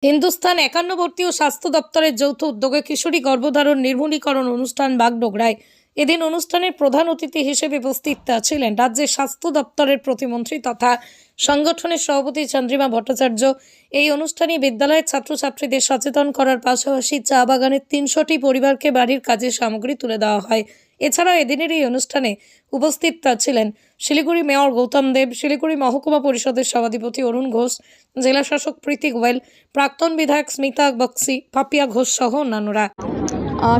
হিন্দুস্তান ৫১বর্তী ও স্বাস্থ্য দপ্তরের যৌথ উদ্যোগে কিশোরী গর্ভধারণ নির্মূলীকরণ অনুষ্ঠান বাগডোগরায়। এদিন অনুষ্ঠানের প্রধান অতিথি হিসেবে উপস্থিত ছিলেন রাজ্যের স্বাস্থ্য দপ্তরের প্রতিমন্ত্রী তথা সংগঠনের সভাপতি চন্দ্রিমা ভট্টাচার্য। এই অনুষ্ঠানে বিদ্যালয়ের ছাত্রছাত্রীদের সচেতন করার পাশাপাশি চা বাগানের ৩০০টি পরিবারকে বাড়ির কাজের সামগ্রী তুলে দেওয়া হয়। এছাড়াও এদিনের এই অনুষ্ঠানে উপস্থিত ছিলেন শিলিগুড়ি মেয়র গৌতম দেব, শিলিগুড়ি মহকুমা পরিষদের সভাধিপতি অরুণ ঘোষ, জেলা শাসক প্রীতি গোয়েল, প্রাক্তন বিধায়ক স্মিতা বক্সি, পাপিয়া ঘোষ সহ অন্যান্যরা।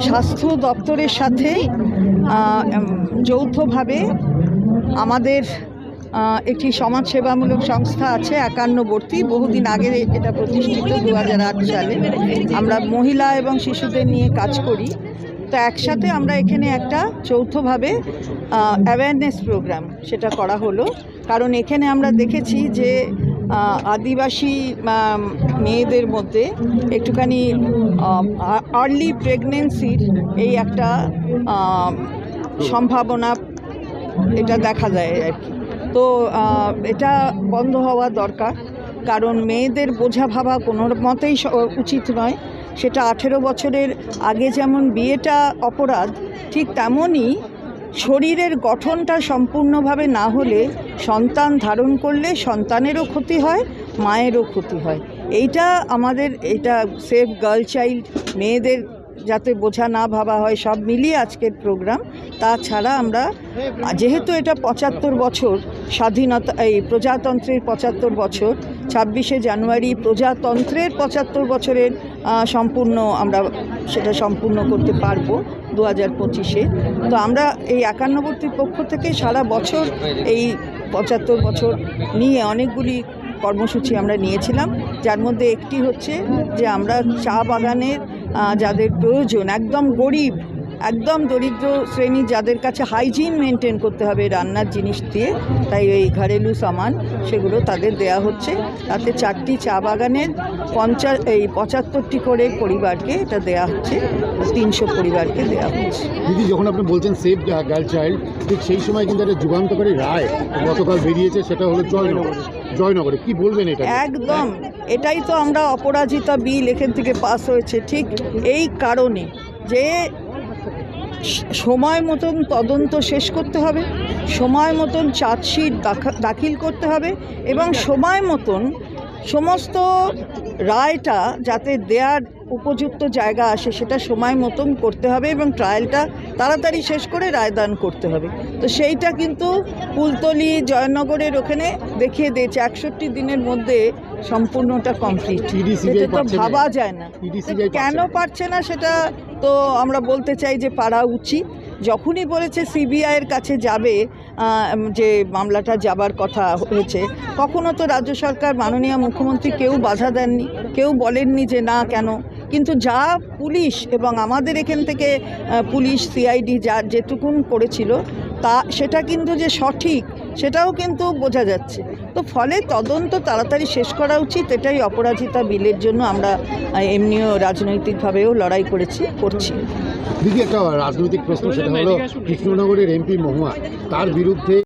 স্বাস্থ্য দপ্তরের সাথে যৌথভাবে আমাদের একটি সমাজসেবামূলক সংস্থা আছে ৫১বর্তী। বহুদিন আগে এটা প্রতিষ্ঠিত, ২০০৮ সালে। আমরা মহিলা এবং শিশুদের নিয়ে কাজ করি। তো একসাথে আমরা এখানে একটা যৌথভাবে অ্যাওয়ারনেস প্রোগ্রাম সেটা করা হলো। কারণ এখানে আমরা দেখেছি যে আদিবাসী মেয়েদের মধ্যে একটুখানি আর্লি প্রেগনেন্সির এই একটা সম্ভাবনা এটা দেখা যায় আর কি। তো এটা বন্ধ হওয়া দরকার, কারণ মেয়েদের বোঝা ভাবা কোনো মতেই উচিত নয়। সেটা ১৮ বছরের আগে যেমন বিয়েটা অপরাধ, ঠিক তেমনই শরীরের গঠনটা সম্পূর্ণভাবে না হলে সন্তান ধারণ করলে সন্তানেরও ক্ষতি হয়, মায়েরও ক্ষতি হয়। এইটা আমাদের এটা সেভ গার্ল চাইল্ড, মেয়েদের যাতে বোঝা না ভাবা হয়, সব মিলিয়ে আজকের প্রোগ্রাম। তাছাড়া আমরা যেহেতু এটা ৭৫ বছর স্বাধীনতা, এই প্রজাতন্ত্রের ৭৫ বছর, ২৬শে জানুয়ারি প্রজাতন্ত্রের ৭৫ বছরের সম্পূর্ণ আমরা সেটা সম্পূর্ণ করতে পারবো ২০২৫-এ। তো আমরা এই ৫১বর্তীর পক্ষ থেকে সারা বছর এই ৭৫ বছর নিয়ে অনেকগুলি কর্মসূচি আমরা নিয়েছিলাম, যার মধ্যে একটি হচ্ছে যে আমরা চা বাগানের যাদের প্রয়োজন, একদম গরিব, একদম দরিদ্র শ্রেণী, যাদের কাছে হাইজিন মেনটেন করতে হবে রান্নার জিনিস দিয়ে, তাই এই ঘরেলু সামান সেগুলো তাদের দেয়া হচ্ছে। তাতে 4টি চা বাগানের ৭৫টি করে পরিবারকে এটা দেয়া হচ্ছে, ৩০০ পরিবারকে দেয়া হচ্ছে। দিদি, যখন আপনি বলছেন সেভ গার্ল চাইল্ড, ঠিক সেই সময় কিন্তু একটা যুগান্তকারী রায় গতকাল বেরিয়েছে, সেটা হলো জয়নগরে। কি বলবেন এটা? একদম, এটাই তো আমরা অপরাজিতা বিল এখান থেকে পাস হয়েছে ঠিক এই কারণে যে সময় মতন তদন্ত শেষ করতে হবে, সময় মতন চার্জশিট দাখিল করতে হবে এবং সময় মতন সমস্ত রায়টা যাতে দেওয়ার উপযুক্ত জায়গা আসে সেটা সময় মতন করতে হবে এবং ট্রায়ালটা তাড়াতাড়ি শেষ করে রায়দান করতে হবে। তো সেইটা কিন্তু কুলতলি জয়নগরের ওখানে দেখিয়ে দিয়েছে ৬১ দিনের মধ্যে সম্পূর্ণটা কমপ্লিট। সেটা তো ভাবা যায় না কেন পারছে না, সেটা তো আমরা বলতে চাই যে পারা উচিত। যখনই বলেছে সিবিআইয়ের কাছে যাবে, যে মামলাটা যাবার কথা হয়েছে, কখনো তো রাজ্য সরকার, মাননীয় মুখ্যমন্ত্রী কেউ বাধা দেননি, কেউ বলেননি যে না কেন। কিন্তু যা পুলিশ এবং আমাদের এখান থেকে পুলিশ সিআইডি যা যেটুকুন করেছিল তা সেটা কিন্তু যে সঠিক সেটাও কিন্তু বোঝা যাচ্ছে। তো ফলে তদন্ত তাড়াতাড়ি শেষ করা উচিত। এটাই অপরাজিতা বিলের জন্য আমরা এমনিও রাজনৈতিকভাবেও লড়াই করছি। দিদি, একটা রাজনৈতিক প্রশ্ন, সেটা হলো কৃষ্ণনগরের এমপি মহুয়া, তার বিরুদ্ধে